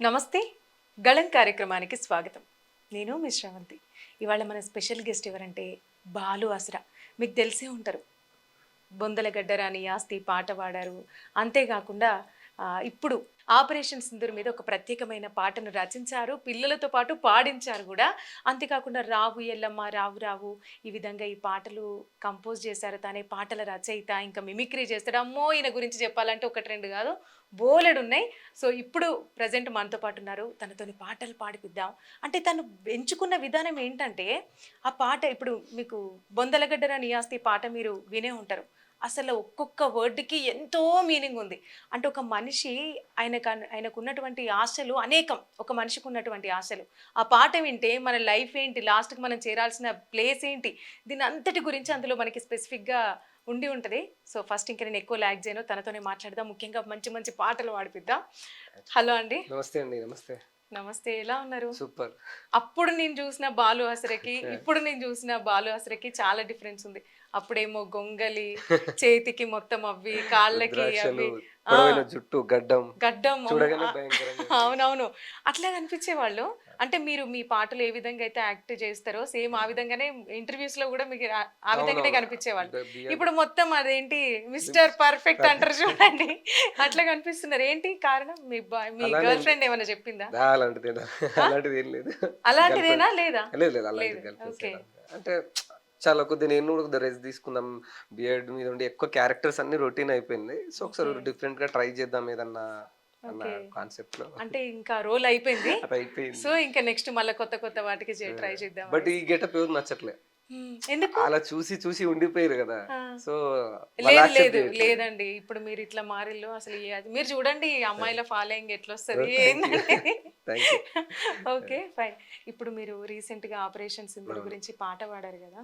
నమస్తే గళం కార్యక్రమానికి స్వాగతం. నేను మీ శ్రవంతి. ఇవాళ మన స్పెషల్ గెస్ట్ ఎవరంటే బాలు ఆసరా. మీకు తెలిసే ఉంటారు. బొందల గడ్డరాని ఆస్తి పాట పాడారు. అంతేకాకుండా ఇప్పుడు ఆపరేషన్ సింధూర్ మీద ఒక ప్రత్యేకమైన పాటను రచించారు. పిల్లలతో పాటు పాడించారు కూడా. అంతేకాకుండా రావు ఎల్లమ్మ రావు రావు ఈ విధంగా ఈ పాటలు కంపోజ్ చేశారు. తనే పాటల రచయిత, ఇంకా మిమిక్రీ చేస్తాడు. అమ్మో ఈయన గురించి చెప్పాలంటే ఒకటి రెండు కాదు, బోలెడు ఉన్నాయి. సో ఇప్పుడు ప్రజెంట్ మనతో పాటు ఉన్నారు. తనతోని పాటలు పాడిపిద్దాం. అంటే తను ఎంచుకున్న విధానం ఏంటంటే, ఆ పాట ఇప్పుడు మీకు బొందలగడ్డర నియాస్తి పాట మీరు వినే ఉంటారు. అసలు ఒక్కొక్క వర్డ్కి ఎంతో మీనింగ్ ఉంది. అంటే ఒక మనిషి ఆయనకున్నటువంటి ఆశలు అనేకం. ఒక మనిషికి ఉన్నటువంటి ఆశలు, ఆ పాట వింటే మన లైఫ్ ఏంటి, లాస్ట్కి మనం చేరాల్సిన ప్లేస్ ఏంటి, దీని అంతటి గురించి అందులో మనకి స్పెసిఫిక్గా ఉండి ఉంటుంది. సో ఫస్ట్ ఇంకా నేను ఎక్కువ ల్యాగ్ చేయను, తనతోనే మాట్లాడదాం. ముఖ్యంగా మంచి మంచి పాటలు పాడిపిద్దాం. హలో అండి. నమస్తే అండి. నమస్తే. నమస్తే, ఎలా ఉన్నారు? సూపర్. అప్పుడు నేను చూసిన బాలు ఆసరకి ఇప్పుడు నేను చూసిన బాలు ఆసరకి చాలా డిఫరెన్స్ ఉంది. అప్పుడేమో గొంగలి, చేతికి మొత్తం అవి, కాళ్ళకి అవి, పొడవైన జుట్టు, గడ్డం గడ్డం. చూడగానే భయంకరంగా. అవునవును, అట్లా కనిపించేవాళ్ళు. అంటే మీరు మీ పాటలు ఏ విధంగా అయితే యాక్ట్ చేస్తారో సేమ్ ఆ విధంగానే ఇంటర్వ్యూస్ లో కూడా మీకు ఆ విధంగానే కనిపించేవాళ్ళు. ఇప్పుడు మొత్తం అదేంటి మిస్టర్ పర్ఫెక్ట్ అంటారు చూడండి, అట్లా కనిపిస్తున్నారు. ఏంటి కారణం? మీ గర్ల్ ఫ్రెండ్ ఏమైనా చెప్పిందా? అలాంటిది ఏం లేదు. అలాంటిదేనా లేదా? లేదు లేదు, అలాంటిది అంటే చాలా కొద్దిగా నేను కూడా కొద్దిగా రెస్ట్ తీసుకుందాం, బియర్డ్ మీద ఉండి ఎక్కువ క్యారెక్టర్స్ అన్ని రొటీన్ అయిపోయింది. సో ఒకసారి డిఫరెంట్ గా ట్రై చేద్దాం ఏదన్నా అన్న కాన్సెప్ట్ లో. అంటే ఇంకా రోల్ అయిపోయింది. అయిపోయింది. సో ఇంకా నెక్స్ట్ మళ్ళీ కొత్త కొత్త వాటికి ట్రై చేద్దాం. బట్ ఈ గెటప్ ఎవరు నచ్చట్లే. ఎందుకు? అలా చూసి చూసి ఉండిపోయారు కదా. సో లేదు లేదు లేదండి, ఇప్పుడు మీరు ఇట్లా మారిల్లు అసలు మీరు చూడండి అమ్మాయిల ఫాలోయింగ్ ఎట్లా వస్తుంది ఏంటంటే. Okay fine. ఇప్పుడు మీరు రీసెంట్ గా ఆపరేషన్ సింధూర్ గురించి పాట పాడారు కదా,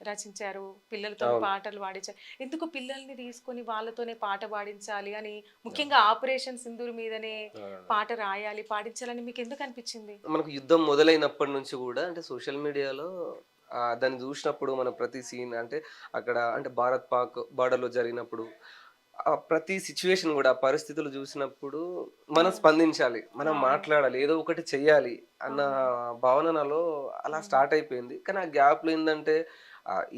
రచించారు, పిల్లలతో పాటలు పాడించారు. ఎందుకు పిల్లల్ని తీసుకొని వాళ్ళతోనే పాట పాడించాలి అని, ముఖ్యంగా ఆపరేషన్ సింధూర్ మీదనే పాట రాయాలి పాడించాలని మీకు ఎందుకు అనిపించింది? మనకు యుద్ధం మొదలైనప్పటి నుంచి కూడా అంటే సోషల్ మీడియాలో దాన్ని చూసినప్పుడు మన ప్రతి సీన్ అంటే అక్కడ అంటే భారత్ పాక్ బార్డర్లో జరిగినప్పుడు ప్రతి సిచ్యువేషన్ కూడా పరిస్థితులు చూసినప్పుడు మనం స్పందించాలి, మనం మాట్లాడాలి, ఏదో ఒకటి చెయ్యాలి అన్న భావన నాలో అలా స్టార్ట్ అయిపోయింది. కానీ ఆ గ్యాప్లో ఏంటంటే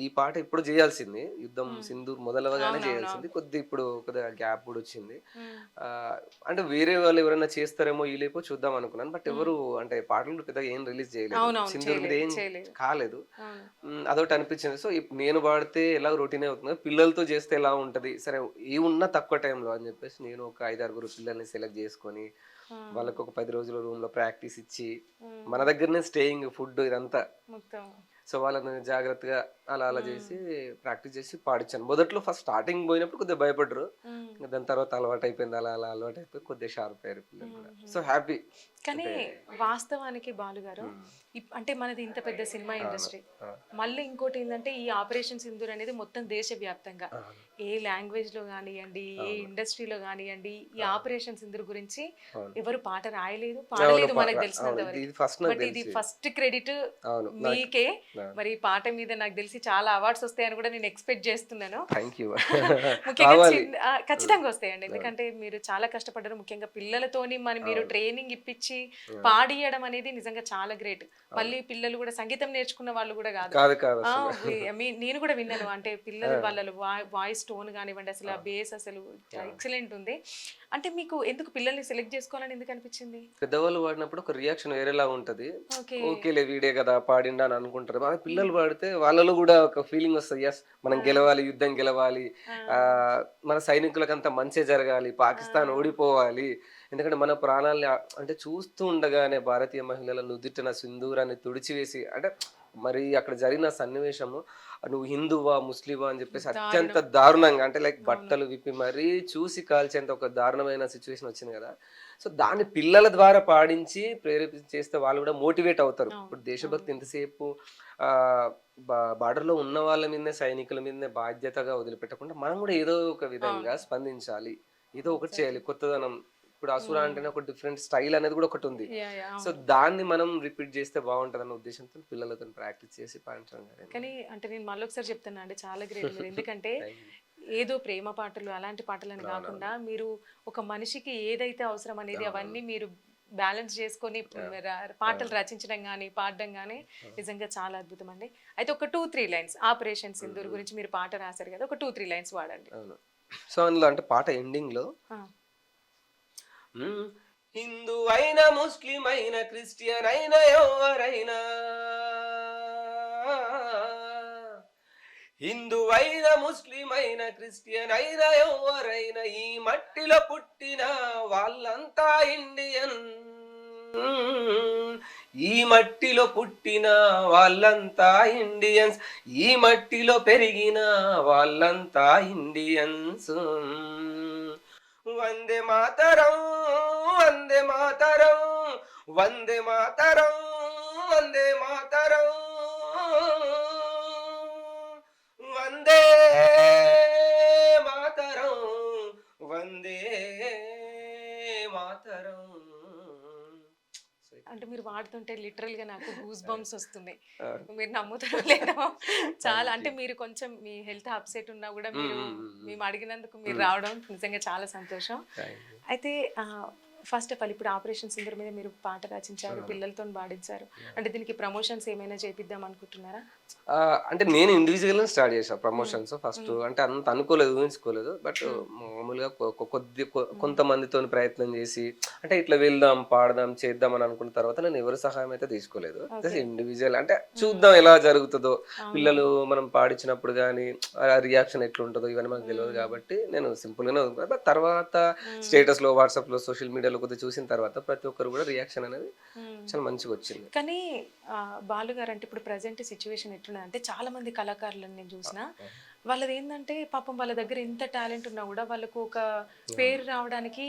ఈ పాట ఇప్పుడు చేయాల్సింది, యుద్ధం సింధూర్ మొదలవగానే చేయాల్సింది, కొద్దిగా గ్యాప్ కూడా వచ్చింది. అంటే వేరే వాళ్ళు ఎవరైనా చేస్తారేమో ఈ లేపో చూద్దాం అనుకున్నాను. బట్ ఎవరు అంటే పాటలు పెద్దగా ఏం రిలీజ్ చేయలేదు, సింధూర్ మీద ఏం కాలేదు. అదొకటి అనిపించింది. సో నేను పాడితే ఎలా రొటీన్ అవుతుంది, పిల్లలతో చేస్తే ఎలా ఉంటది, సరే ఏమున్నా తక్కువ టైంలో అని చెప్పేసి నేను ఒక 5-6 పిల్లల్ని సెలెక్ట్ చేసుకొని వాళ్ళకి ఒక 10 రోజులు రూమ్ లో ప్రాక్టీస్ ఇచ్చి మన దగ్గరనే స్టేయింగ్, ఫుడ్ ఇదంతా. సో వాళ్ళని జాగ్రత్తగా అలా అలా చేసి ప్రాక్టీస్ చేసి పాడించాను. మొదట్లో ఫస్ట్ స్టార్టింగ్ పోయినప్పుడు కొద్దిగా భయపడ్డారు, దాని తర్వాత అలవాటు అయిపోయింది, అలా అలా అలవాటు అయిపోయి కొద్దిగా షార్ప్ అయ్యారు పిల్లలు కూడా. So happy. కానీ వాస్తవానికి బాలు గారు, అంటే మనది ఇంత పెద్ద సినిమా ఇండస్ట్రీ, మళ్ళీ ఇంకోటి ఏంటంటే ఈ ఆపరేషన్ సింధూర్ అనేది మొత్తం దేశవ్యాప్తంగా ఏ లాంగ్వేజ్ లో కానివ్వండి, ఏ ఇండస్ట్రీలో కానివ్వండి, ఈ ఆపరేషన్ సింధూర్ గురించి ఎవరు పాట రాయలేదు పాడలేదు మనకు తెలిసినంత వరకు. బట్ ఇది ఫస్ట్ క్రెడిట్ మీకే. మరి ఈ పాట మీద నాకు తెలిసి చాలా అవార్డ్స్ వస్తాయని కూడా నేను ఎక్స్పెక్ట్ చేస్తున్నాను. ముఖ్యంగా ఖచ్చితంగా వస్తాయండి, ఎందుకంటే మీరు చాలా కష్టపడ్డారు. ముఖ్యంగా పిల్లలతోని మీరు ట్రైనింగ్ ఇప్పించి పాడియడం అనేది నిజంగా చాలా గ్రేట్. మళ్ళీ పిల్లలు కూడా సంగీతం నేర్చుకున్న వాళ్ళు కూడా కాదు. నేను కూడా విన్నాను, అంటే పిల్లలు వాళ్ళ వాయిస్ టోన్ కానివ్వండి, అసలు ఆ బేస్ అసలు ఎక్సలెంట్ ఉంది. అంటే మీకు ఎందుకు పిల్లల్ని సెలెక్ట్ చేసుకోవాలని ఎందుకు అనిపించింది? పెద్దవాళ్ళు పాడినప్పుడు ఒక రియాక్షన్ వేరేలా ఉంటది. ఓకేలే వీడే కదా పాడిండా అని అనుకుంటారు. పిల్లలు పాడితే వాళ్ళలో కూడా ఒక ఫీలింగ్ వస్తుంది, ఎస్ మనం గెలవాలి, యుద్ధం గెలవాలి, మన సైనికులకంతా మంచి జరగాలి, పాకిస్తాన్ ఓడిపోవాలి. ఎందుకంటే మన ప్రాణాలని అంటే చూస్తూ ఉండగానే భారతీయ మహిళల నుదిటిన సింధూరాన్ని తుడిచివేసి, అంటే మరి అక్కడ జరిగిన సన్నివేశము, నువ్వు హిందువా ముస్లిమా అని చెప్పేసి అత్యంత దారుణంగా, అంటే లైక్ బట్టలు విప్పి మరీ చూసి కాల్చేంత ఒక దారుణమైన సిచ్యువేషన్ వచ్చింది కదా. సో దాన్ని పిల్లల ద్వారా పాడించి ప్రేరేపించి చేస్తే వాళ్ళు కూడా మోటివేట్ అవుతారు. ఇప్పుడు దేశభక్తి ఎంతసేపు బార్డర్లో ఉన్న వాళ్ళ మీదనే, సైనికుల మీదనే బాధ్యతగా వదిలిపెట్టకుండా మనం కూడా ఏదో ఒక విధంగా స్పందించాలి, ఏదో ఒకటి చేయాలి, కొత్తదనం. ఇప్పుడు అసుర అంటేనే ఒక డిఫరెంట్ స్టైల్ అనేది కూడా ఒకటి ఉంది. సో దాన్ని మనం రిపీట్ చేస్తే బాగుంటది అన్న ఉద్దేశంతో పిల్లలతో ప్రాక్టీస్ చేసి పాడించడం. కానీ అంటే నేను మళ్ళీ ఒకసారి చెప్తాను అండి, చాలా గ్రేట్. ఎందుకంటే ఏదో ప్రేమ పాటలు అలాంటి పాటలని కాకుండా మీరు ఒక మనిషికి ఏదైతే అవసరం అనేది అవన్నీ మీరు బ్యాలెన్స్ చేసుకొని పాటలు రచించడం కానీ పాడడం కానీ నిజంగా చాలా అద్భుతం అండి. అయితే ఒక 2-3 లైన్స్ ఆపరేషన్ సింధూర్ గురించి మీరు పాట రాశారు కదా, ఒక 2-3 లైన్స్ వాడండి. అవును. సో అందులో అంటే పాట ఎండింగ్ లో ఆ, హిందూ అయినా ముస్లిం అయినా క్రిస్టియన్ అయినా ఎవరైనా, హిందూ అయినా ముస్లిం అయినా క్రిస్టియన్ అయినా ఎవరైనా, ఈ మట్టిలో పుట్టిన వాళ్ళంతా ఇండియన్, ఈ మట్టిలో పుట్టిన వాళ్ళంతా ఇండియన్స్, ఈ మట్టిలో పెరిగిన వాళ్ళంతా ఇండియన్స్. వందే మాతరం, వందే మాతరం, వందే మాతరం, వందే మాతరం, వందే మాతరం, వందే మాతరం. అంటే మీరు వాడుతుంటే లిటరల్ గా నాకు గూస్ బంప్స్ వస్తున్నాయి. మీరు నమ్ముతారో లేదో, చాలా అంటే మీరు కొంచెం మీ హెల్త్ అప్సెట్ ఉన్నా కూడా మీరు మేము అడిగినందుకు మీరు రావడం నిజంగా చాలా సంతోషం. అయితే ఫస్ట్ ఆఫ్ ఆల్ ఇప్పుడు ఆపరేషన్ సింధూర్ మీద మీరు పాట రచించారు, పిల్లలతో పాడించారు, అంటే దీనికి ప్రమోషన్స్ ఏమైనా చేపిద్దాం అనుకుంటున్నారా? అంటే నేను ఇండివిజువల్ స్టార్ట్ చేసా ప్రమోషన్స్ ఫస్ట్. అంటే అంత అనుకోలేదు, ఊహించుకోలేదు. బట్ మామూలుగా కొంతమందితో ప్రయత్నం చేసి అంటే ఇట్లా వెళ్దాం పాడదాం చేద్దాం అని అనుకున్న తర్వాత నేను ఎవరి సహాయం అయితే తీసుకోలేదు. ఇండివిజువల్ అంటే చూద్దాం ఎలా జరుగుతుందో, పిల్లలు మనం పాడించినప్పుడు కానీ రియాక్షన్ ఎట్లుంటుందో ఇవన్నీ మనకు తెలియదు కాబట్టి నేను సింపుల్ గానే వదులుకున్నాను. బట్ తర్వాత స్టేటస్ లో వాట్సాప్ లో సోషల్ మీడియాలో కొద్దిగా చూసిన తర్వాత ప్రతి ఒక్కరు కూడా రియాక్షన్ అనేది చాలా మంచిగా వచ్చింది. కానీ బాలు గారు అంటే ఇప్పుడు ప్రజెంట్ సిచ్యువేషన్ ఎట్లున్నదంటే చాలా మంది కళాకారులను నేను చూసిన వాళ్ళది ఏంటంటే పాపం వాళ్ళ దగ్గర ఎంత టాలెంట్ ఉన్నా కూడా వాళ్ళకు ఒక పేరు రావడానికి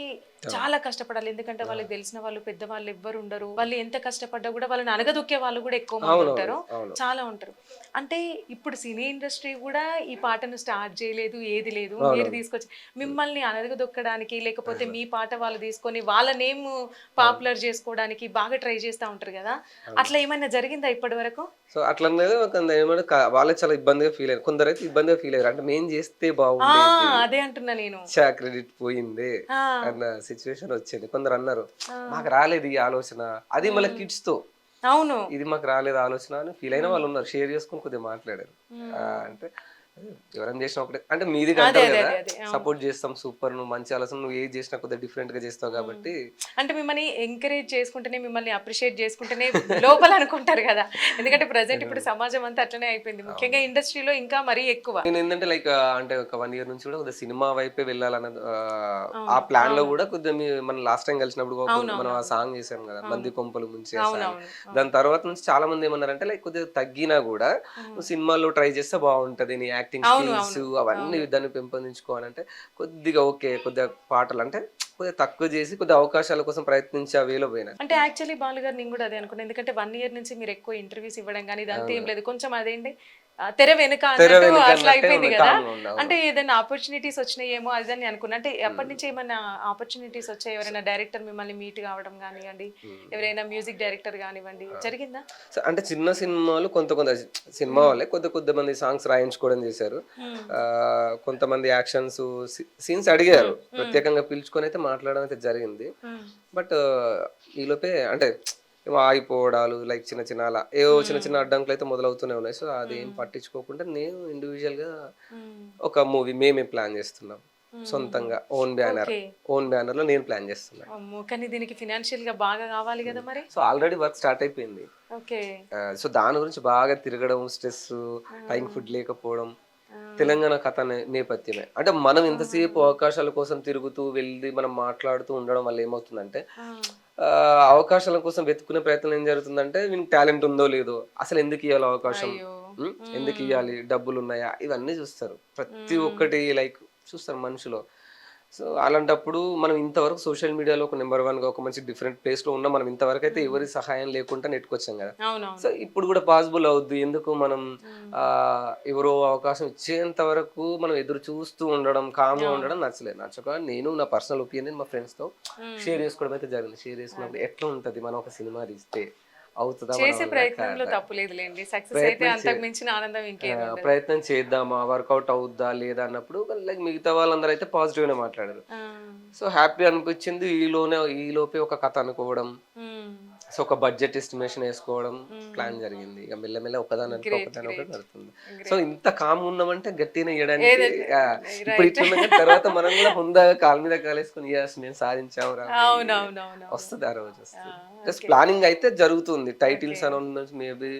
చాలా కష్టపడాలి. ఎందుకంటే వాళ్ళకి తెలిసిన వాళ్ళు పెద్దవాళ్ళు ఎవ్వరు ఉండరు. వాళ్ళు ఎంత కష్టపడ్డా కూడా వాళ్ళని అనగదొక్కే వాళ్ళు కూడా ఎక్కువ మంది ఉంటారు, చాలా ఉంటారు. అంటే ఇప్పుడు సినీ ఇండస్ట్రీ కూడా ఈ పాటను స్టార్ట్ చేయలేదు, ఏది లేదు, మీరు తీసుకొచ్చి మిమ్మల్ని అనగదొక్కడానికి లేకపోతే మీ పాట వాళ్ళు తీసుకొని వాళ్ళ నేమ్ పాపులర్ చేసుకోవడానికి బాగా ట్రై చేస్తూ ఉంటారు కదా, అట్లా ఏమైనా జరిగిందా ఇప్పటి వరకు? సో అట్లా ఏమంటే వాళ్ళే చాలా ఇబ్బందిగా ఫీల్ అయ్యారు, కొందరు అయితే ఇబ్బందిగా ఫీల్ అయ్యారు. అంటే మేము చేస్తే బాగుండేది, అదే అంటున్నా నేను, క్రెడిట్ పోయింది అన్న సిచ్యువేషన్ వచ్చింది. కొందరు అన్నారు మాకు రాలేదు ఈ ఆలోచన, అది మళ్ళీ కిడ్స్ తో అవును ఇది మాకు రాలేదు ఆలోచన అని ఫీల్ అయిన వాళ్ళు ఉన్నారు, షేర్ చేసుకుని కొద్దిగా మాట్లాడారు. అంటే ఎవరైనా చేసినా ఒకటే అంటే మీది అంటారు కదా, సపోర్ట్ చేస్తాం, సూపర్, నువ్వు మంచి ఆలోచన, నువ్వు ఏది చేసినా కొద్దిగా డిఫరెంట్ గా చేస్తావు కాబట్టి. అంటే మిమ్మల్ని ఎంకరేజ్ చేసుకుంటేనే, మిమ్మల్ని అప్రిషియేట్ చేసుకుంటేనే లోపల అనుకుంటారు కదా, ఎందుకంటే ప్రజెంట్ ఇప్పుడు సమాజం అంతా అట్లనే అయిపోయింది, ముఖ్యంగా ఇండస్ట్రీలో ఇంకా మరీ ఎక్కువ. నేను ఏంటంటే లైక్ అంటే ఒక 1 year నుంచి కూడా కొద్దిగా సినిమా వైపే వెళ్ళాలన్న ఆ ప్లాన్ లో కూడా కొద్దిగా మనం లాస్ట్ టైం కలిసినప్పుడు మనం ఆ సాంగ్ చేసాం కదా మంది కొంపలు ముంచే సాంగ్, దాని తర్వాత నుంచి చాలా మంది ఏమన్నారంటే లైక్ కొద్దిగా తగ్గినా కూడా నువ్వు సినిమాలో ట్రై చేస్తే బాగుంటది, నీ యాక్టింగ్ స్కిల్స్ అవన్నీ దాన్ని పెంపొందించుకోవాలంటే కొద్దిగా ఓకే, కొద్దిగా పాటలు అంటే కొద్దిగా తక్కువ చేసి కొద్దిగా అవకాశాల కోసం ప్రయత్నించే వేలో పోయినా. అంటే యాక్చువల్లీ బాలు గారు నేను కూడా అదే అనుకున్నాను, ఎందుకంటే 1 year నుంచి మీరు ఎక్కువ ఇంటర్వ్యూస్ ఇవ్వడం కానీ ఇదంతా ఏం లేదు, కొంచెం అదేంటి తెర వెనుక అన్నట్టు అట్లా అయిపోయింది కదా. అంటే ఏదైనా ఆపర్చునిటీస్ వచ్చినాయేమో అదని అనుకున్నా, అంటే ఎప్పటి నుంచి ఏమైనా ఆపర్చునిటీస్ వచ్చాయి, ఎవరైనా డైరెక్టర్ మిమ్మల్ని మీట్ కావడం కానివ్వండి, ఎవరైనా మ్యూజిక్ డైరెక్టర్ కానివ్వండి, జరిగిందా? అంటే చిన్న సినిమాలు కొంత సినిమా వాళ్ళే కొంతమంది సాంగ్స్ రాయించుకోవడం చేశారు, కొంతమంది యాక్షన్స్ సీన్స్ అడిగారు, ప్రత్యేకంగా పిలుచుకొని అయితే మాట్లాడడం అయితే జరిగింది. బట్ ఈలోపే అంటే ఆగిపోవడాలు లైక్ చిన్న అలా ఏవో చిన్న అడ్డంకులు అయితే మొదలవుతూనే ఉన్నాయి. సో అది ఏం పట్టించుకోకుండా నేను ఇండివిజువల్ గా ఒక మూవీ మేమే ప్లాన్ చేస్తున్నాం, సొంతంగా ఓన్ బ్యానర్ లో నేను ప్లాన్ చేస్తున్నాను. కానీ దీనికి ఫినాన్షియల్ గా బాగా కావాలి కదా మరి. సో ఆల్రెడీ వర్క్ స్టార్ట్ అయిపోయింది. సో దాని గురించి బాగా తిరగడం, స్ట్రెస్, టైం ఫుడ్ లేకపోవడం, తెలంగాణ కథ నేపథ్యమే. అంటే మనం ఇంతసేపు అవకాశాల కోసం తిరుగుతూ వెళ్ళి మనం మాట్లాడుతూ ఉండడం వల్ల ఏమవుతుందంటే అవకాశాల కోసం వెతుకునే ప్రయత్నం ఏం జరుగుతుందంటే వీనికి టాలెంట్ ఉందో లేదో, అసలు ఎందుకు ఇవ్వాలి అవకాశం, ఎందుకు ఇవ్వాలి, డబ్బులు ఉన్నాయా, ఇవన్నీ చూస్తారు, ప్రతి ఒక్కటి లైక్ చూస్తారు మనుషులో. సో అలాంటప్పుడు మనం ఇంతవరకు సోషల్ మీడియాలో ఒక నెంబర్ 1 గా ఒక మంచి డిఫరెంట్ ప్లేస్ లో ఉన్నాం, మనం ఇంతవరకు అయితే ఎవరి సహాయం లేకుండా నెట్టుకొచ్చాం కదా. సో ఇప్పుడు కూడా పాసిబుల్ అవుద్ది, ఎందుకు మనం ఎవరో అవకాశం ఇచ్చేంత వరకు మనం ఎదురు చూస్తూ ఉండడం, కామ్గా ఉండడం నచ్చక నేను నా పర్సనల్ ఒపీనియన్ మా ఫ్రెండ్స్ తో షేర్ చేసుకోవడం అయితే జరిగింది. షేర్ చేసుకున్నప్పుడు ఎట్లా ఉంటది మనం ఒక సినిమా తీస్తే అవుతుందా మన చేసే వల్ల ప్రయత్నంలో కాదా, తప్పు లేదులేండి. సక్సెస్ అయితే ప్రయత్నం చే అంతకు మించిన ఆనందం ఇంకేది ఉండదు. ప్రయత్నం చేద్దామా, వర్కౌట్ అవుద్దా లేదా అన్నప్పుడు లైక్ మిగతా వాళ్ళందరూ అయితే పాజిటివ్‌గానే మాట్లాడారు. ఆ! సో, హ్యాపీ అనిపించింది. ఈలోపే ఒక కథ అనుకోవడం. హ్మ్. సో, ఒక బడ్జెట్ ఎస్టిమేషన్ ఏసుకోవడం హ్మ్. ప్లాన్ జరిగింది. ఇక మెల్లమెల్ల ఒకదాని వెనక గ్రేట్. ఒకదాని గ్రేట్. నడుతుంది. So, great. ఇంత కామ్‌గా ఉన్నామంటే గట్టిగానే ఇయ్యడానికి ఏదంటే ఇప్పుడు రైట్. ఇట్లున్నాం కానీ తర్వాత మనం కూడా హుందాగా కాలు మీద కాలేసుకొని యెస్ మేము సాధించాంరా అని అవునవునవునవును. వస్తది. ఆ రోజు ఆ! వస్తది. Just okay. ప్లానింగ్ అయితే జరుగుతుంది. ఓకే. టైటిల్స్ అనౌన్స్ మేబీ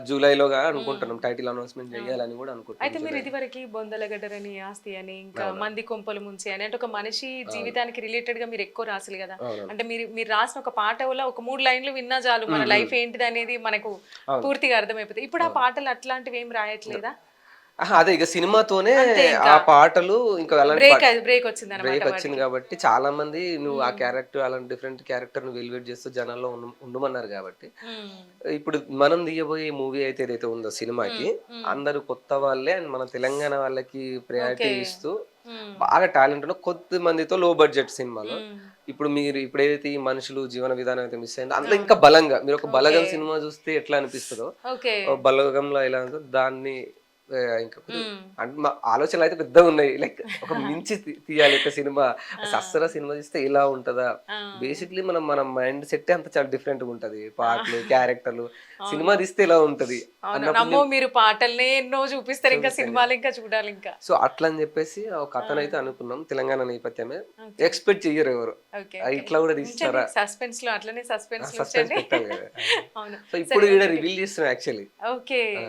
జూలైలోగా హ్మ్. అనుకుంటున్నాం. టైటిల్ అనౌన్స్‌మెంట్ అవును. చేయాలని కూడా అనుకుంటున్నాం అయితే మీరు జూలైలో. ఇదివరకి బొందలగడ్డరని, ఆస్తి అని, ఇంకా అవునవును. మంది కొంపలు ముంచి అని అంటే ఒక మనిషి అవును. జీవితానికి రిలేటెడ్‌గా మీరు ఎక్కువ రాసిలు గదా! అవునవును. అంటే మీరు మీరు రాసిన ఒక పాట వల్ల ఒక 3 లైన్‌లు విన్నా చాలు మన హ్మ్. హ్మ్. లైఫ్ ఏంటిదనేది మనకు అవును. పూర్తిగా అర్థమైపోతది. ఇప్పుడు ఆ అవును. పాటలు అట్లాంటివేమి రాయట్లేదా? అహా! అదే ఇక సినిమాతోనే అంతే ఆ ఇంకా. పాటలు ఇంకా అలాంటి బ్రేక్ వచ్చిందన్నమాట బ్రేక్ వచ్చింది వాటికి. కాబట్టి చాలా మంది నువ్వు ఆ హ్మ్. క్యారెక్టర్ అలాంటి డిఫరెంట్ క్యారెక్టర్ నువ్వు ఎలివేట్ చేస్తూ జనాల్లో ఉండమన్నారు కాబట్టి హ్మ్. ఇప్పుడు మనం తీయబోయే మూవీ అయితే ఏదైతే ఉందో హ్మ్. సినిమాకి హ్మ్. అందరూ కొత్త వాళ్ళే అండ్ మన తెలంగాణ వాళ్ళకి ఓకే. ప్రయారిటీ ఇస్తూ హ్మ్. బాగా టాలెంట్ ఉన్న కొద్ది మందితో లో బడ్జెట్ సినిమాలో హ్మ్. ఇప్పుడు మీరు ఇప్పుడు ఏదైతే ఈ మనుషులు జీవన విధానం అయితే మిస్ అయిందో అందులో అవును. ఇంకా బలంగా మీరు ఒక ఓకే. బలగం సినిమా చూస్తే ఎట్లా అనిపిస్తుందో ఓకే. బలగంలో ఎలా ఉందో దాన్ని ఇంకా హ్మ్. అంటే మా ఆలోచనలు అయితే పెద్దగా ఉన్నాయి. లైక్ ఒక మించి తీయాలి ఒక సినిమా. ఆ! సస్సర సినిమా తీస్తే ఇలా ఉంటదా? ఆ! బేసిక్‌లీ మన మైండ్ సెట్టే అంత చాలా డిఫరెంట్‌గా ఉంటది. ఆ! పాటలు, క్యారెక్టర్లు. సినిమా అవును. తీస్తే ఇలా ఉంటది అవును. అన్నప్పుడు అమ్మో! నేను మీరు పాటలనే ఎన్నో చూపిస్తారింకా చూపిస్తాం కదా! సినిమాలింకా చూడాలింకా. సో, అట్లా అని చెప్పేసి ఒక ఆ! కథనైతే అనుకున్నాం. తెలంగాణ నేపథ్యమే. ఓకే. ఎక్స్‌పెక్ట్ చెయ్యరు ఎవరు. ఓకే. ఓకే. ఇట్లా కూడా ఉంచండి తీస్తారా? సస్పెన్స్‌లో అట్లనే సస్పెన్స్‌లో సస్పెన్స్ ఉంచండి. పెట్టాలి కదా! అవును. సో, ఇప్పుడు సరే ఈడ ఒకటి రివీల్ చేస్తున్నాం యాక్చువల్లీ. ఓకే. ఆ!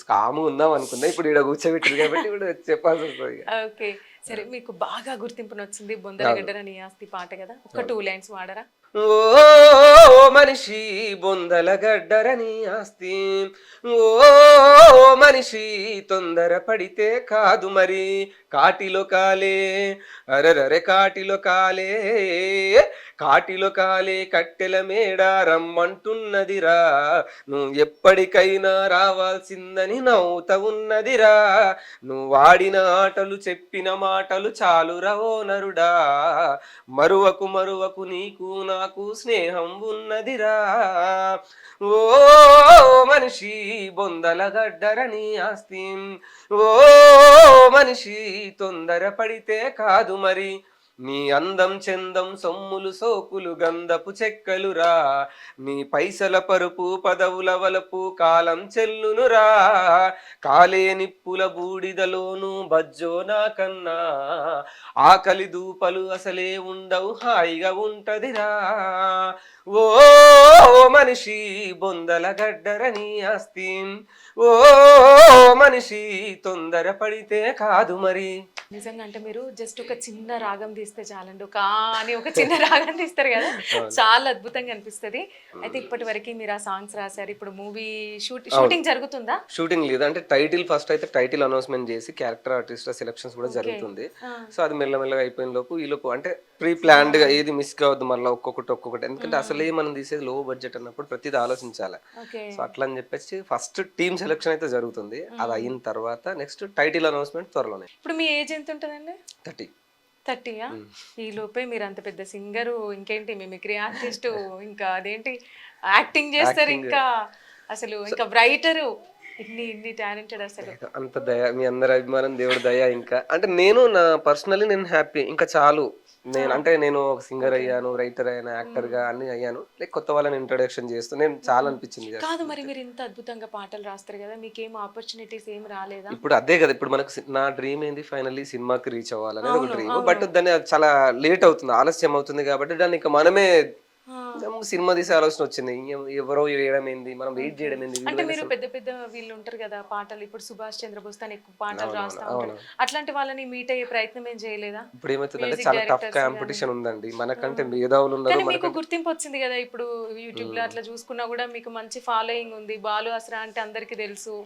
కామ్‌గా ఉందాం అనుకున్నా. ఇప్పుడు ఈడ కూర్చోబెట్టిర్రు కాబట్టి ఇప్పుడు చెప్పాల్సొస్తదిగ. ఓకే. ఆ! సరే మీకు బాగా గుర్తింపునొచ్చింది అవును. 'బొందలగడ్డన నీ ఆస్తి' పాట గదా! ఒక అవును. 2 లైన్స్ వాడరా? ఓ మనిషి బొందల గడ్డరని ఆస్తి ఓ మనిషి తొందర పడితే కాదు మరి కాటిలో కాలే అరరరే కాటిలో కాలే కట్టెల మేడ రమ్మంటున్నదిరా నువ్వు ఎప్పటికైనా రావాల్సిందని నవ్వుత ఉన్నదిరా నువ్వు వాడిన ఆటలు చెప్పిన మాటలు చాలురా ఓ నరుడా మరువకు నీకు నాకు స్నేహం ఉన్నదిరా ఓ మనిషి బొందల గడ్డరని ఆస్తి ఓ మనిషి తొందర పడితే కాదు మరి నీ అందం చందం సొమ్ములు సోకులు గంధపు చెక్కలురా నీ పైసల పరుపు పదవుల వలపు కాలం చెల్లునురా కాలే నిప్పుల బూడిదలోను బజ్జో నాకన్నా ఆకలి దూపలు అసలే ఉండవు హాయిగా ఉంటదిరా ఓ మనిషి బొందల గడ్డరని ఆస్తి ఓ మనిషి తొందర పడితే కాదు మరి నిజంగా అంటే మీరు జస్ట్ ఒక చిన్న రాగం తీస్తే చాలండి. ఒక ఆ అని ఒక చిన్న రాగం తీస్తారు గదా! అవును. చాలా అద్భుతంగా అనిపిస్తది. అయితే హ్మ్. ఇప్పటివరకి మీరు ఆ సాంగ్స్ రాసారు. ఇప్పుడు మూవీ అవును. షూటింగ్ జరుగుతుందా? షూటింగ్ లేదు. అంటే ఫస్ట్ అయితే టైటిల్ అనౌన్స్‌మెంట్ జేసి క్యారెక్టర్ ఆర్టిస్ట్‌ల సెలక్షన్స్ గూడా ఓకే. జరుగుతుంది. ఆ! సో, అది మెల్లమెల్లగా అయిపోయిన లోపు ఈలోపు అంటే ప్రీ ఆ! ప్లాన్డ్‌గా ఏది మిస్ కావద్దు మళ్ళా ఒక్కొక్కటి. ఎందుకంటే హ్మ్. అసలే మనం తీసేది లో బడ్జెట్ అన్నప్పుడు ప్రతిది ఆలోచించాల. ఓకే. సో, అట్లా అని జెప్పేసి ఫస్ట్ టీమ్ సెలక్షన్ అయితే జరుగుతుంది. అది హ్మ్. అయిన తర్వాత నెక్స్ట్ టైటిల్ అనౌన్స్‌మెంట్ త్వరలోనే. ఇప్పుడు మీ ఏజ్ ఎంతుంటదండి? 30. 30యా? హ్మ్. ఈ లోపే మీరంత పెద్ద సింగరు, ఇంకేంటి మిమిక్రీ ఆర్టిస్టు, ఇంకా అదేంటి యాక్టింగ్ జేస్తారు యాక్టింగ్ ఇంకా. అసలు సో, ఇంకా రైటరు. ఇన్ని టాలెంటెడ్ అసలు. అంత దయ మీ అందరి అభిమానం దేవుడి దయ ఇంకా. అంటే నేను హ్యాపీ. ఇంకా చాలు. ఆ! నేను ఒక సింగర్ ఓకే. అయ్యాను, రైటర్ అయ్యాను, హ్మ్. యాక్టర్‌గా అన్నీ అయ్యాను. లైక్ కొత్త వాళ్ళని ఇంట్రొడక్షన్ చేస్తూ నేను చాలా హ్మ్. అనిపించింది కాదు మరి చేస్తున్నట్టు. మీరింత అద్భుతంగా పాటలు రాస్తారు గదా! మీకేం ఆపర్చునిటీస్ ఏమి రాలేదా? ఇప్పుడు అదే గదా! ఇప్పుడు మనకు నా డ్రీమ్ ఏంది ఫైనల్లీ సినిమాకి రీచ్ అవ్వాలనేది ఒక అవును. డ్రీమ్. అవును. బట్ దాన్ని అది చాలా లేట్ అవుతుంది. ఆలస్యం అవుతుంది కాబట్టి దాన్ని ఇక మనమే ఆ! సినిమా తీసే ఆలోచన వచ్చింది. ఎవరో చేయడం ఏంది? మనం వెయిట్ ఓకే. చేయడం ఏంది? వీడి అంటే మీద మీరు అసలు పెద్ద పెద్ద వీళ్ళుంటారు గదా! పాటలు ఇప్పుడు 'సుభాష్ చంద్రబోస్' తను ఎక్కువ పాటలు అవునవును. రాస్తా ఉంటాడు. అవును. అట్లాంటి వాళ్ళని మీట్ అయ్యే ప్రయత్నం ఏం చేయలేదా? ఇప్పుడేమైతుందంటే మ్యూజిక్ చాలా టఫ్ డైరెక్టర్స్‌ని గాని. కాంపిటీషన్ ఉందండి. ఆ! మనకంటే మేధావులున్నారు. కానీ మీకు మనకంటే గుర్తింపొచ్చింది గదా! ఇప్పుడు యూట్యూబ్‌లో హ్మ్. అట్లా చూసుకున్నా గూడా మీకు మంచి ఫాలోయింగ్ ఉంది. 'బాలు అస్రా' అంటే అందరికి తెలుసు.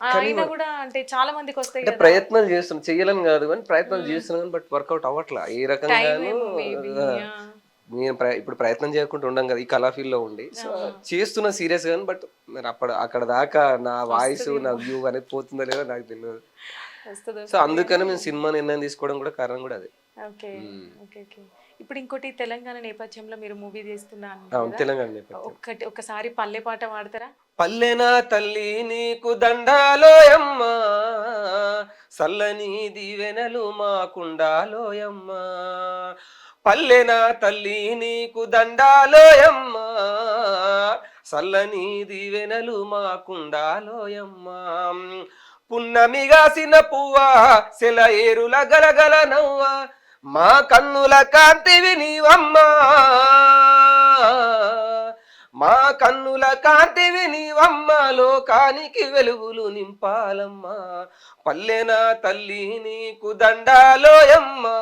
కానీ అయినా గూడా అంటే చాలా మందికొస్తాయి అంటే గదా! ప్రయత్నాలు చేస్తున్నాం. చెయ్యాలని గాదు గానీ ప్రయత్నాలు హ్మ్. చేస్తున్నాం గానీ బట్ వర్కౌట్ అవ్వట్లా. ఏ టైం రకంగాను ఏమో మేబీ. ఆహ్, ఆ! నేను ఇప్పుడు ప్రయత్నం చేయకుండా ఉండం గదా! ఈ కళా ఫీల్డ్‌లో ఉండి. సో, అవును. చేస్తున్నా సీరియస్‌గానే బట్ మరి అక్కడ దాకా నా వాయిసు, నా వస్తదేమో. వ్యూ అనేది పోతుందో లేదో నాకు తెలవదు. సో, వస్తది అందుకనే గానీ మేము సినిమా నిర్ణయం తీసుకోవడం కూడా కారణం కూడా అదే. ఓకే. హ్మ్. ఓకే. ఓకే. ఇప్పుడు ఇంకోటి తెలంగాణ నేపథ్యంలో మీరు మూవీ తీస్తున్నాను అవును, కదా, తెలంగాణ నేపథ్యం. ఒకసారి పల్లె పాట పాడతారా? పల్లెనా తల్లి నీకు దండాలోయమ్మా, సల్లని దీవెనలు మాకుండాలోయమ్మా. పల్లెనా తల్లి నీకు దండాలోయమ్మా, సల్లని దీవెనలు మాకుండాలోయమ్మా. పున్నమిగాసిన పువ్వా, సెల ఏరుల గలగల నవ్వా, మా కన్నుల కాంతివి నీవమ్మా, మా కన్నుల కాంతివి నీవమ్మ, లోకానికి వెలుగులు నింపాలమ్మా. పల్లెనా తల్లి నీకు దండాలోయమ్మా,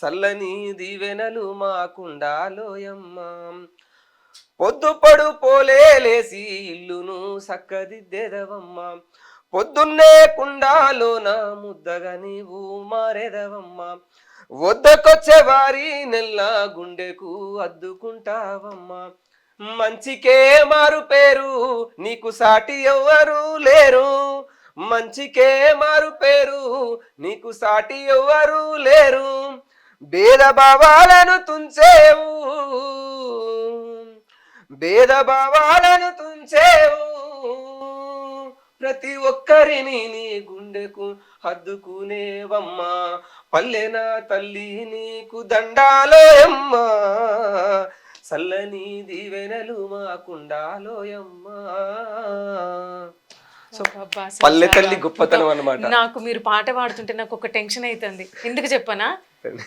సల్లని దీవెనలు మాకుండాలోయమ్మా. పొద్దుపడు పోలేసి ఇల్లును సక్కదిద్దెదవమ్మా, పొద్దున్నే కుండాలోన ముద్దగా నీవు మారెదవమ్మా. వద్దకొచ్చే వారి నెల్ల గుండెకు అద్దుకుంటావమ్మా. మంచికే మారు పేరు నీకు సాటి ఎవ్వరు లేరు, మంచికే మారు పేరు నీకు సాటి ఎవ్వరు లేరు. భేదభావాలను తుంచేవు, భేదభావాలను తుంచేవు, ప్రతి ఒక్కరిని నీ గుండెకు హద్దుకునేవమ్మా. పల్లెనా తల్లి నీకు దండాలోయమ్మా, సల్లని దీవెనలు మాకుండాలోయమ్మా. సో అబ్బా, అసలు పల్లె చాలా తల్లి గొప్పతనం అన్నమాట. నాకు మీరు పాట పాడుతుంటే నాకు ఒక టెన్షన్ అవుతుంది. ఎందుకు చెప్పనా,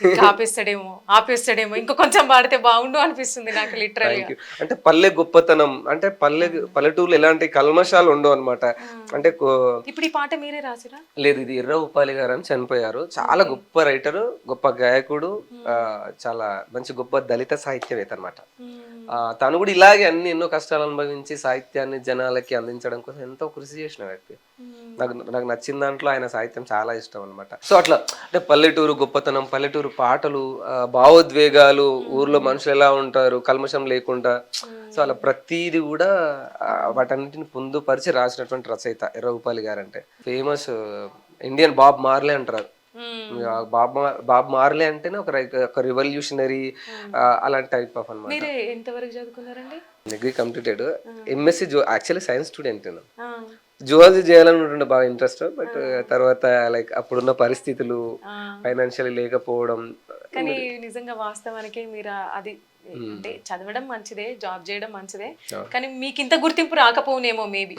ఇంకా ఆపేస్తాడేమో ఇంకా కొంచెం పాడితే బాగుండు అనిపిస్తుంది నాకు లిటరల్ గా. అంటే పల్లె గొప్పతనం అంటే పల్లెటూరులో ఎలాంటి కల్మషాలు ఉండవు అనమాట. అంటే ఇప్పుడు ఈ పాట మీరే రాసిరా? లేదు, ఇది ఎర్ర ఉపాలి గారు అని చనిపోయారు. చాలా గొప్ప రైటరు, గొప్ప గాయకుడు, చాలా మంచి గొప్ప దళిత సాహిత్యవేత్త అనమాట. తను కూడా ఇలాగే ఎన్నో కష్టాలు అనుభవించి సాహిత్యాన్ని జనాలకి అందించడం కోసం ఎంతో కృషి చేసిన వ్యక్తి. నాకు నచ్చిన దాంట్లో ఆయన సాహిత్యం చాలా ఇష్టం అనమాట. సో అట్లా అంటే పల్లెటూరు గొప్పతనం, పల్లెటూరు పాటలు, భావోద్వేగాలు, ఊర్లో మనుషులు ఎలా ఉంటారు కల్మషం లేకుండా, సో అలా ప్రతిది కూడా వాటన్నిటిని పొందుపరిచి రాసినటువంటి రచయిత ఎర్ర ఉపాలి గారు. అంటే ఫేమస్ ఇండియన్ బాబ్ మార్లే అంటారు. బాబ్ మార్లే అంటేనే ఒక రివల్యూషనరీ, అలాంటి టైప్ ఆఫ్ అనమాట. మీరే ఎంతవరకు చదువుకున్నారండి? Degree completed, MSc actually science student. Zoology చేయాలని ఉంటుండే బాగా ఇంట్రెస్ట్, బట్ తర్వాత లైక్ అప్పుడున్న పరిస్థితులు ఫైనాన్షియల్ లేకపోవడం. కానీ నిజంగా వాస్తవానికి మీరు అది అంటే చదవడం మంచిదే, జాబ్ చేయడం మంచిదే, కానీ మీకు ఇంత గుర్తింపు రాకపోనేమో మేబీ.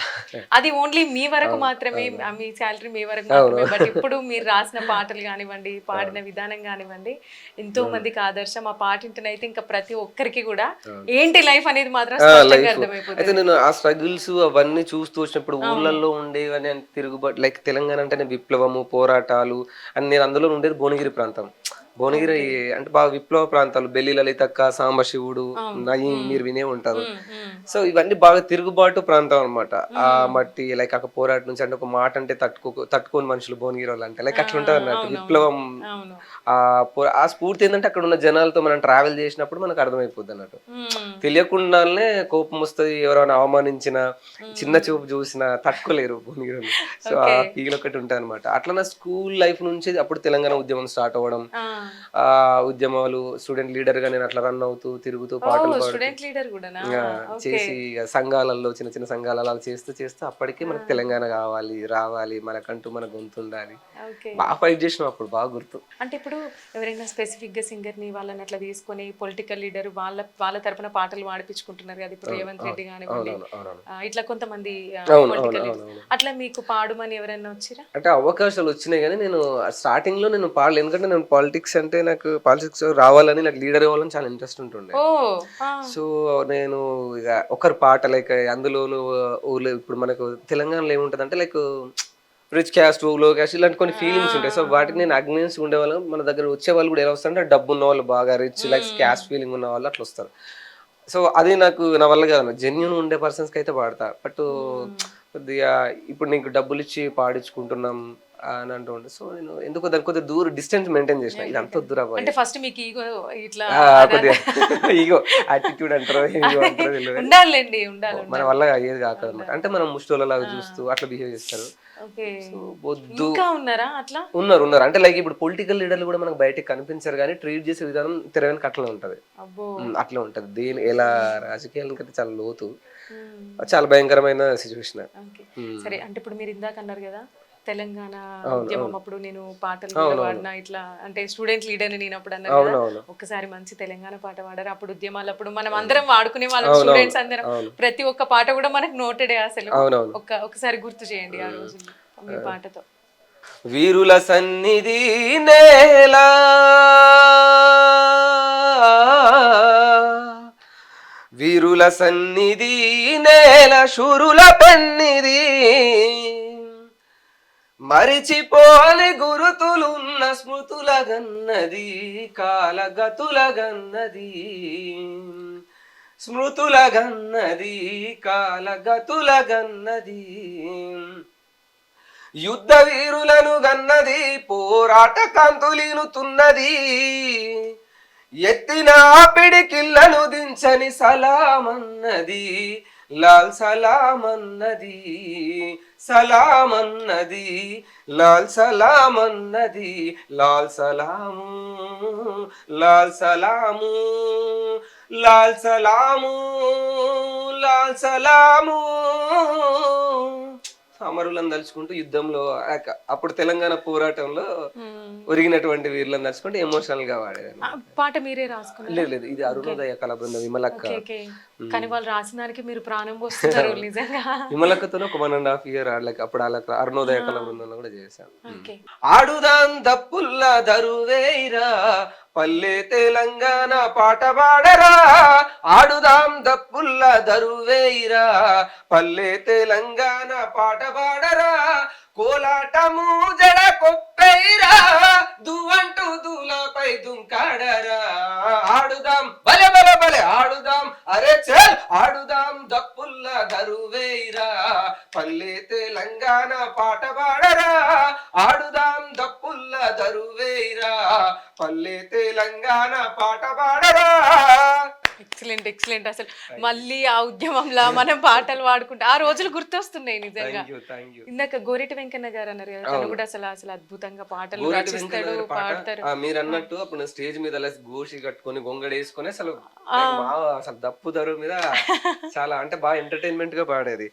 అది ఓన్లీ మీ వరకు మాత్రమే, మీ శాలరీ మీ వరకు మాత్రమే. బట్ ఇప్పుడు మీరు రాసిన పాటలు కానివ్వండి, పాడిన విధానం కానివ్వండి, ఎంతో మందికి ఆదర్శం. ఆ పాట ఇంటనైతే ఇంకా ప్రతి ఒక్కరికి కూడా ఏంటి లైఫ్ అనేది మాత్రం స్పష్టంగా అర్థమైపోతుంది. అయితే నేను ఆ స్ట్రగుల్స్ అవన్నీ చూస్తూ వచ్చినప్పుడు ఊళ్ళల్లో ఉండేవని తిరుగుబాటు, లైక్ తెలంగాణ అంటేనే విప్లవము, పోరాటాలు అని. నేను అందులో ఉండేది భువనగిరి ప్రాంతం. భువనగిరి అంటే బాగా విప్లవ ప్రాంతాలు, బెల్లి లలితక్క, సాంబశివుడు, నయీం, మీరు వినే ఉంటారు. సో ఇవన్నీ బాగా తిరుగుబాటు ప్రాంతం అనమాట. ఆ మట్టి లైక్ అక్కడ పోరాటం నుంచి, అంటే ఒక మాట అంటే తట్టుకోని మనుషులు భువనగిరి వాళ్ళు అంటే లైక్ అట్లా ఉంటుంది అన్నట్టు. విప్లవం ఆ స్ఫూర్తి ఏంటంటే అక్కడ ఉన్న జనాలతో మనం ట్రావెల్ చేసినప్పుడు మనకు అర్థమైపోద్ది అన్నట్టు. తెలియకుండానే కోపం వస్తుంది, ఎవరైనా అవమానించిన, చిన్న చూపు చూసినా తట్టుకోలేరు భువనగిరి. సో ఆ ఫీల్ ఒకటి ఉంటుంది అనమాట. అట్లా నా స్కూల్ లైఫ్ నుంచి అప్పుడు తెలంగాణ ఉద్యమం స్టార్ట్ అవ్వడం, ఉద్యమాలు స్టూడెంట్ లీడర్ గా నేను అట్లా రన్ అవుతూ తిరుగుతూ పాటలు చేసి సంఘాలలో, చిన్న చిన్న సంఘాలు అలా చేస్తూ అప్పటికి మనకు తెలంగాణ కావాలి, రావాలి, మనకంటూ మన గొంతు ఉండాలి. బాగా ఫైట్ చేసినాం అప్పుడు, బాగా గుర్తు. అంటే ఇప్పుడు ఎవరైనా స్పెసిఫిక్ గా సింగర్ ని వాళ్ళని అట్లా తీసుకొని పొలిటికల్ లీడర్ వాళ్ళ తరపున పాటలు పాడిపించుకుంటున్నారు కదా. ఇప్పుడు రేవంత్ రెడ్డి కానివ్వండి, ఇట్లా కొంతమంది పొలిటికల్ లీడర్స్, అట్లా మీకు పాడమని ఎవరైనా వచ్చిరా? అంటే అవకాశాలు వచ్చినాయి కానీ నేను స్టార్టింగ్ లో నేను పాడలేదు. ఎందుకంటే నేను పాలిటిక్స్ అంటే నాకు పాలిటిక్స్ రావాలని, నాకు లీడర్ అవ్వాలని చాలా ఇంట్రెస్ట్ ఉంటుండే. సో నేను ఇక ఒకరి పాట లైక్ అందులోను ఊర్లో ఇప్పుడు మనకు తెలంగాణలో ఏముంటది అంటే లైక్ రిచ్ క్యాస్ట్, లో క్యాస్ట్ ఇలాంటి కొన్ని ఫీలింగ్స్ ఉంటాయి. సో వాటికి నేను అగ్నెన్స్ ఉండేవాళ్ళం. మన దగ్గర వచ్చే వాళ్ళు కూడా ఎలా వస్తారంటే డబ్బు ఉన్న వాళ్ళు, బాగా రిచ్ లైక్ క్యాస్ట్ ఫీలింగ్ ఉన్న వాళ్ళు అట్లా వస్తారు. సో అది నాకు నా వల్ల కాదు. జెన్యూన్ ఉండే పర్సన్స్కి అయితే పాడతా. బట్ కొద్దిగా ఇప్పుడు నీకు డబ్బులు ఇచ్చి పాడించుకుంటున్నాం అని అంటూ ఉండే. సో నేను ఎందుకో దాని కొద్దిగా దూరం డిస్టెన్స్ మెయింటైన్ చేసిన, ఇది అంత వద్దురా బాయ్. అంటే ఫస్ట్ మీకు ఈగో ఇట్లా కొద్దిగా ఈగో యాటిట్యూడ్ అంటారో ఈగో అంటారో తెలియదు, ఉండాలండి, ఉండాలి. మన వల్ల అయ్యేది కాదు అనమాట. అంటే మనం ముష్టోళ్ళలాగా చూస్తూ అట్లా బిహేవ్ చేస్తారు. ఓకే. సో వద్దు. ఇంకా ఉన్నారా అట్లా? ఉన్నారు అంటే లైక్ ఇప్పుడు పొలిటికల్ లీడర్లు కూడా మనకు బయటకు కనిపించారు కానీ ట్రీట్ చేసే విధానం తెరవెనక అట్లా ఉంటది. అబ్బో. అట్లా ఉంటది. దేని ఎలా రాజకీయాలకైతే చాలా లోతు, చాలా భయంకరమైన సిచ్యువేషన్. ఓకే. సరే, అంటే ఇప్పుడు మీరు ఇందాక అన్నారు కదా తెలంగాణ ఉద్యమం అప్పుడు నేను పాటలు కూడా పాడినా ఇట్లా, అంటే స్టూడెంట్ లీడర్ నేను అప్పుడు అన్నారు కదా, ఒక్కసారి మంచి తెలంగాణ పాట పాడారు. అప్పుడు ఉద్యమాలప్పుడు మనం అందరం వాడుకునే వాళ్ళం, స్టూడెంట్స్ అందరం, ప్రతి ఒక్క పాట కూడా మనకు నోటెడే అసలు. ఒకసారి గుర్తు చేయండి ఆ రోజుల్లో మీ పాటతో. వీరుల సన్నిధి నేల వీరుల సన్నిధి నేల శూరుల పెన్నిది, మరిచిపోని గురుతులున్న స్మృతుల గన్నది, కాలగతుల గన్నది, స్మృతుల గన్నది, కాలగతుల గన్నది, యుద్ధ వీరులను గన్నది, పోరాట కాంతులీనుతున్నది, ఎత్తిన పిడికిళ్ళను దించని సలామన్నది, లాల్ సలామన్నది, సలామన్నది, లాల్ సలామన్నది, లాల్ సలాము, లాల్ సలాము, లాల్ సలాము, లాల్ సలాము. అమరులను తలుచుకుంటూ యుద్ధంలో అప్పుడు తెలంగాణ పోరాటంలో ఒరిగినటువంటి వీరులను తలుచుకుంటూ ఎమోషనల్ గా వాడేది. పాట మీరే రాసుకున్నారు? లేదు, ఇది అరుణోదయ కళా బృందం విమలక్క. కానీ వాళ్ళు రాసిన దానికి మీరు ప్రాణం పోస్తున్నారు నిజంగా. విమలక్కతో ఒక 1.5 year ఆడలేక అప్పుడు అలా అరుణోదయ కళా బృందంలో కూడా చేశాను. ఆడుదాం దప్పుల్ల దరువేరా, పల్లె తెలంగాణ పాట పాడరా, ఆడుదాం దప్పుల్ల దరువేరా, పల్లె తెలంగాణ పాట పాడరా, కోలాటము జడ కొప్పైరా, దువ్వంటూ దూలపై దుంకాడరా, ఆడుదాం బలె బలె బలె ఆడుదాం, అరే చల్ ఆడుదాం దప్పుల్ల దరువేరా, పల్లె తెలంగాణ పాట పాడరా, ఆడుదాం దప్పుల్ల దరువేరా, పల్లె తెలంగాణ పాట పాడరా. Excellent, excellent. అసలు మళ్ళీ ఆ ఉద్యమంలా మనం పాటలు పాడుకుంటే ఆ రోజులు గుర్తొస్తున్నాయి నిజంగా. ఇందాక గోరెటి వెంకన్న గారు అన్నారు కదా, తను కూడా అసలు అసలు అద్భుతంగా పాటలు రచిస్తాడు, పాడతారు. మీరు అన్నట్టు అప్పుడు స్టేజ్ మీద గోషి కట్టుకొని గొంగడేసుకొని అసలు అసలు దప్పు దరు మీద చాలా అంటే బాగా ఎంటర్టైన్మెంట్ గా పాడేది.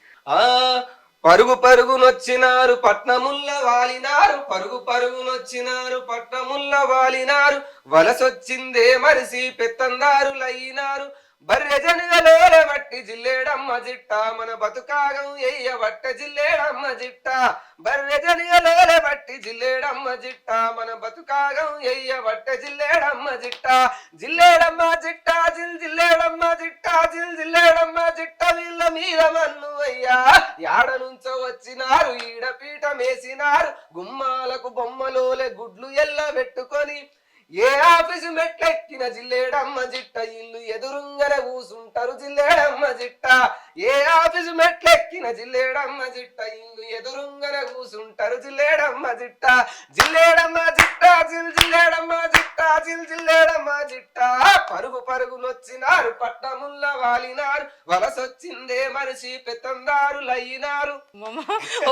పరుగు పరుగునొచ్చినారు పట్నముల్ల వాలినారు, పరుగు పరుగునొచ్చినారు పట్నముల్ల వాలినారు, వలసొచ్చిందే మరిసి పెత్తందారులైనారు, బర్రె జనగలోల బట్టి జిల్లేడమ్మ జిట్ట, మన బతుకాగం ఎయ్య బట్ట జిల్లేడమ్మ జిట్ట, బర్రె జనగలోల బట్టి జిల్లేడమ్మ జిట్ట, మన బతుకాగం ఎయ్య బట్ట జిల్లేడమ్మ జిట్ట, జిల్లేడమ్మ జిట్ట జిల్ జిల్లేడమ్మ జిట్ట జిల్ జిల్లేడమ్మ జిట్ట, వీళ్ళ మీద మన్ను అయ్యా యాడ నుంచో వచ్చినారు, ఈడపీట మేసినారు, గుమ్మాలకు బొమ్మలోలే గుడ్లు ఎల్ల పెట్టుకొని, ఏ ఆఫీసు మెట్లెక్కిన జిల్లేడమ్మ జిట్ట, ఇల్లు ఎదురుంగన కూసుంటారు జిల్లేడమ్మ జిట్ట, ఏ ఆఫీసు మెట్లెక్కిన జిల్లేడమ్మ జిట్ట, ఇల్లు ఎదురుంగన కూసుంటారు జిల్లేడమ్మ జిట్ట, జిల్లేడమ్మ జిట్ట జిల్ జిల్లేడమ్మ జిట్ట జిల్ జిల్లేడమ్మ జిట్ట, పరుగు పరుగునొచ్చినారు పట్నముల్ల వాలినారు, వలసొచ్చిందే మనిషి పెత్తందారులయ్యినారు.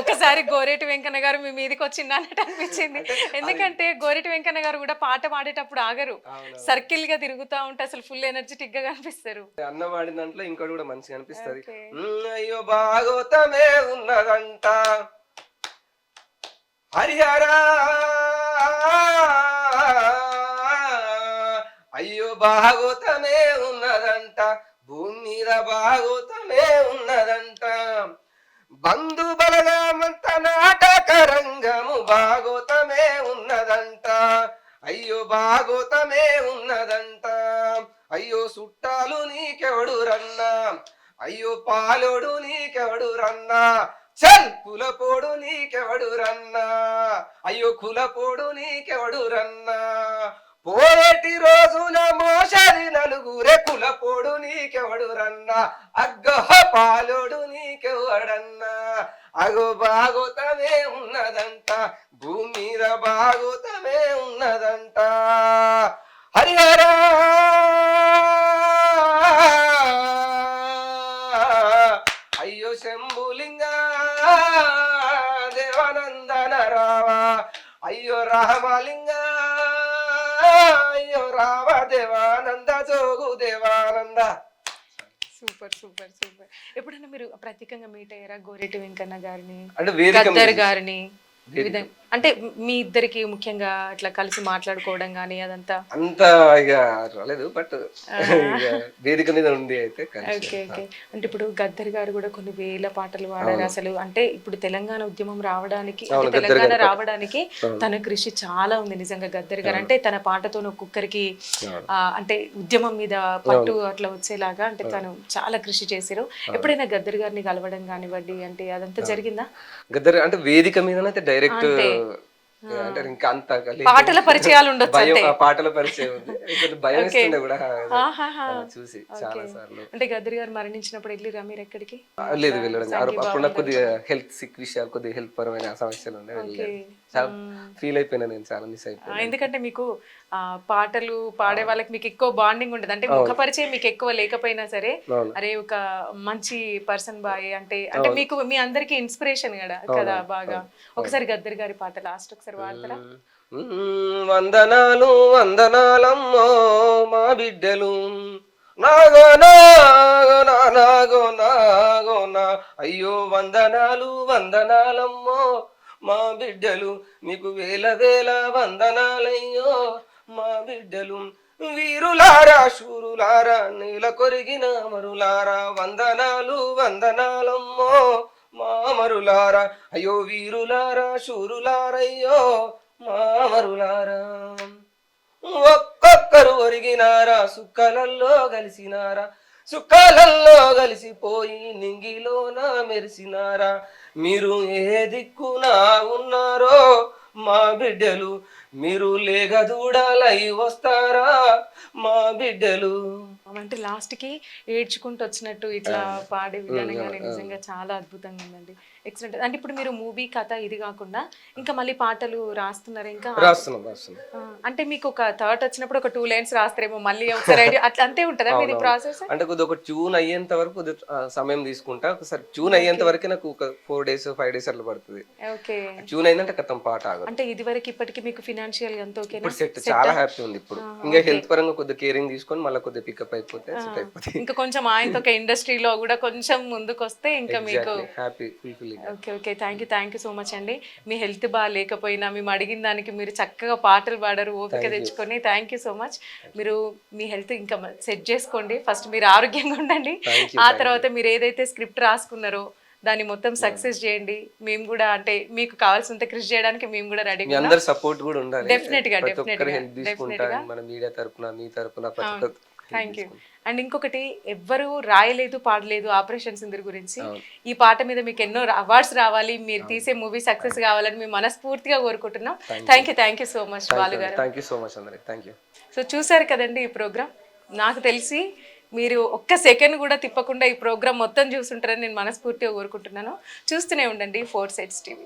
ఒకసారి గోరెటి వెంకన్న గారు మీ మీదకి వచ్చింది అన్నట్టు అనిపించింది. ఎందుకంటే గోరెటి వెంకన్న గారు కూడా పాట పాడేటప్పుడు ఆగరు, సర్కిల్ గా తిరుగుతా ఉంటే అసలు ఫుల్ ఎనర్జెటిక్ గా కనిపిస్తారు. అన్న వాడిన దాంట్లో ఇంకోటి కూడా మంచిగా అనిపిస్తుంది. అయ్యో భాగవతమే ఉన్నదంట హరిహరా, అయ్యో భాగవతమే ఉన్నదంట, భూమి మీద భాగవతమే ఉన్నదంట, బంధు బలగామంత నాటక రంగము భాగవతమే ఉన్నదంట, అయ్యో భాగవతమే ఉన్నదంట, అయ్యో చుట్టాలు నీకెవడు రన్నా, అయ్యో పాలోడు నీకెవడు రన్నా, చల్ కులపోడు నీకెవడు రన్నా, అయ్యో కులపోడు నీకెవడు రన్నా, పోయేటి రోజున మోసరి నలుగురే కులపోడు నీకెవడు రన్నా, అగ్గహ పాలోడు నీకెవడన్నా, అగో భాగవతమే ఉన్నదంట, భూమి మీద భాగవతమే ఉన్నదంట. హరిహర అయ్యో శంభులింగ దేవానందన రావా, అయ్యో రామలింగ అయ్యో రావ Devananda Jogu Devananda. Super super super. ఎప్పుడైనా మీరు ప్రత్యేకంగా మీట్ అయ్యారా గోరెటి వెంకన్న గారిని, అంటే వేదిక గద్దర్ గారిని? ఈ విధంగా అంటే మీ ఇద్దరికి ముఖ్యంగా ఇట్లా కలిసి మాట్లాడుకోవడం కానీ అదంతా అంత ఇక రాలేదు, బట్ ఇక వేదిక మీద ఉంది అయితే కలిసి. Okay okay. అంటే ఇప్పుడు గద్దర్ గారు కూడా కొన్ని వేల పాటలు పాడారు అసలు. అంటే ఇప్పుడు తెలంగాణ ఉద్యమం రావడానికి, అంటే తెలంగాణ రావడానికి తన కృషి చాలా ఉంది నిజంగా గద్దర్ గారు. అంటే తన పాటతో ఒక్కొక్కరికి అంటే ఉద్యమం మీద పట్టు అట్లా వచ్చేలాగా అంటే తను చాలా కృషి చేశారు. ఎప్పుడైనా గద్దర్ గారిని కలవడం కానివ్వండి అంటే అదంతా జరిగిందా? గద్దర్ అంటే వేదిక మీదనైతే డైరెక్ట్ అంటే ఇంకా అంత పాటల పరిచయాలు ఉండొచ్చు భయం, అంతే. ఆ పాటల పరిచయం ఉంది. కొంచెం భయం వేస్తుండే కూడా ఆహాహా. చూసి చాలా సార్లు. అంటే గద్దర్ గారు మరణించినప్పుడు వెళ్ళిరా మీరు ఎక్కడికి? లేదు వెళ్ళడం అప్పుడు నాకు కొద్దిగా హెల్త్ సిక్ విషయాలు, కొద్దిగా హెల్త్ పరమైన సమస్యలు ఉండే వెళ్ళలేదు. చాలా ఫీల్ అయిపోయినా, నేను చాలా మిస్ అయిపోయాను. ఎందుకంటే మీకు పాటలు పాడే వాళ్ళకి మీకు ఎక్కువ బాండింగ్ ఉండదు. అంటే ముఖ పరిచయం మీకు ఎక్కువ లేకపోయినా సరే అరే ఒక మంచి పర్సన్ బాయ్ అంటే అంటే మీకు మీ అందరికి ఇన్స్పిరేషన్ కదా బాగా. ఒకసారి గద్దర్ గారి పాట లాస్ట్ ఒకసారి పాడతారా? వందనాలు వందనాలమ్మో మా బిడ్డలు, నాగో నాగో నాగో నాగో నా, అయ్యో వందనాలు వందనాలమ్మో మా బిడ్డలు, మీకు వేల వేల వందనాలయ్యో మా బిడ్డలు. వీరులారా శూరులారా నీల కొరిగిన మరులారా, వందనాలు వందనాలమ్మో మా మరులారా, అయ్యో వీరులారా శూరులారయ్యో మా మరులారా. ఒక్కొక్కరు ఒరిగినారా, సుక్కలల్లో కలిసినారా, సుఖాలల్లో కలిసిపోయి నింగిలోన మెరిసినారా, మీరు ఏ దిక్కునా ఉన్నారో మా బిడ్డలు, మీరు లేగదూడాలై వస్తారా మా బిడ్డలు. అంటే లాస్ట్ కి ఏడ్చుకుంటూ వచ్చినట్టు ఇట్లా పాడే విధానం కానీ నిజంగా చాలా అద్భుతంగా ఉందండి. ఎక్సలెంట్. అంటే ఇప్పుడు మీరు మూవీ కథ ఇది కాకుండా ఇంకా మళ్ళీ పాటలు రాస్తున్నారు ఇంకా? రాస్తున్నాం. అంటే మీకు ఒక థాట్ వచ్చినప్పుడు ఒక 2 లైన్స్ రాస్తారేమో మళ్ళీ ఒకసారి ఐడియా అట్లా అంతే ఉంటుందా మీది ప్రాసెస్? అంటే కొద్దిగా ఒక ట్యూన్ అయ్యేంత వరకు సమయం తీసుకుంటా. ఒకసారి ట్యూన్ అయ్యేంత వరకు నాకు ఒక 4 days 5 days అట్లా పడుతుంది. ఓకే. ట్యూన్ అయిందంటే కథం పాట ఆగదు. అంటే ఇది వరకు ఇప్పటికి మీకు ఫినాన్షియల్ గా అంత ఓకేనా? ఇప్పుడు సెట్, చాలా హ్యాపీ ఉంది ఇప్పుడు. ఇంకా హెల్త్ పరంగా కొద్దిగా కేరింగ్ తీసుకొని మళ్ళీ కొద్దిగా పికప్ అయిపోతే సెట్ అయిపోతుంది. ఇంకా కొంచెం ఆయనతో ఒక ఇండస్ట్రీలో కూడా కొంచెం ముందుకు వస్తే ఇంకా మీకు happy fulfilling. Okay okay. Thank you so much అండి. మీ హెల్త్ బాగా లేకపోయినా మేము అడిగిన దానికి మీరు చక్కగా పాటలు పాడారు, ఓపిక తెచ్చుకొని. Thank you so much. మీరు మీ హెల్త్ ఇంకా సెట్ చేసుకోండి. ఫస్ట్ మీరు ఆరోగ్యంగా ఉండండి. ఆ తర్వాత మీరు ఏదైతే స్క్రిప్ట్ రాసుకున్నారో దాన్ని మొత్తం సక్సెస్ చేయండి. మేము కూడా అంటే మీకు కావాల్సినంత కృషి చేయడానికి మేము కూడా రెడీ. మీ అందరి సపోర్ట్ కూడా ఉండాలి. డెఫినెట్ గా హెల్ప్ తీసుకుంటా మన మీడియా తరపున, మీ తరపున ప్రతి ఒక్కరు. Thank you. అండ్ ఇంకొకటి, ఎవ్వరు రాయలేదు పాడలేదు ఆపరేషన్ సింధూర్ గురించి. ఈ పాట మీద మీకు ఎన్నో అవార్డ్స్ రావాలి, మీరు తీసే మూవీ సక్సెస్ కావాలని మేము మనస్ఫూర్తిగా కోరుకుంటున్నాం. Thank you so much Balu గారు. థ్యాంక్ యూ సో మచ్ అందరికి. Thank you. సో చూసారు కదండి ఈ ప్రోగ్రామ్. నాకు తెలిసి మీరు ఒక్క సెకండ్ కూడా తిప్పకుండా ఈ ప్రోగ్రామ్ మొత్తం చూస్తుంటారని నేను మనస్ఫూర్తిగా కోరుకుంటున్నాను. చూస్తూనే ఉండండి 4 Sides TV.